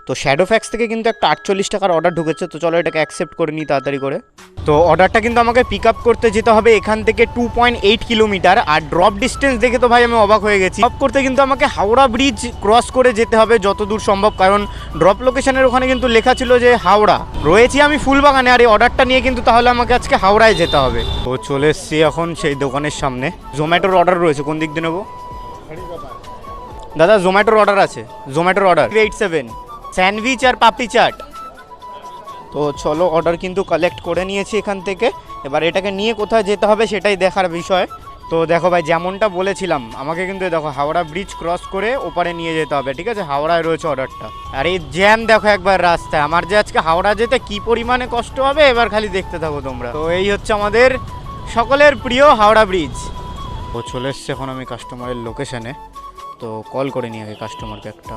তো shadow fax থেকে কিন্তু একটা 48 টাকার অর্ডার ঢুকেছে, তো চলো এটাকে অ্যাকসেপ্ট করে নিই তাড়াতাড়ি করে। তো অর্ডারটা কিন্তু আমাকে পিক আপ করতে যেতে হবে এখান থেকে 2.8 কিলোমিটার। আর ড্রপ ডিস্টেন্স দেখে তো ভাই আমি অবাক হয়ে গেছি। ড্রপ করতে কিন্তু আমাকে হাওড়া ব্রিজ ক্রস করে যেতে হবে যত দূর সম্ভব, কারণ ড্রপ লোকেশনের ওখানে কিন্তু লেখা ছিল যে হাওড়া। রয়েছি আমি ফুলবাগানে, আর এই অর্ডারটা নিয়ে কিন্তু তাহলে আমাকে আজকে হাওড়ায় যেতে হবে। তো চলে এসছি এখন সেই দোকানের সামনে। জোম্যাটোর অর্ডার রয়েছে, কোন দিক দিয়ে নেবো দাদা? জোম্যাটোর অর্ডার আছে, জোম্যাটোর অর্ডার 87 স্যান্ডউইচ আর পাপড়ি চাট। তো চলো অর্ডার কিন্তু কালেক্ট করে নিয়েছি এখান থেকে। এবার এটাকে নিয়ে কোথায় যেতে হবে সেটাই দেখার বিষয়। তো দেখো ভাই, যেমনটা বলেছিলাম আমাকে কিন্তু দেখো হাওড়া ব্রিজ ক্রস করে ওপারে নিয়ে যেতে হবে, ঠিক আছে? হাওড়ায় রয়েছে অর্ডারটা। আর এই জ্যাম দেখো একবার রাস্তায়, আমার যে আজকে হাওড়া যেতে কি পরিমাণে কষ্ট হবে এবার খালি দেখতে থাকো তোমরা। তো এই হচ্ছে আমাদের সকলের প্রিয় হাওড়া ব্রিজ। ও চলে এসছে এখন আমি কাস্টমারের লোকেশনে, তো কল করে নিয়ে আগে কাস্টমারকে একটা।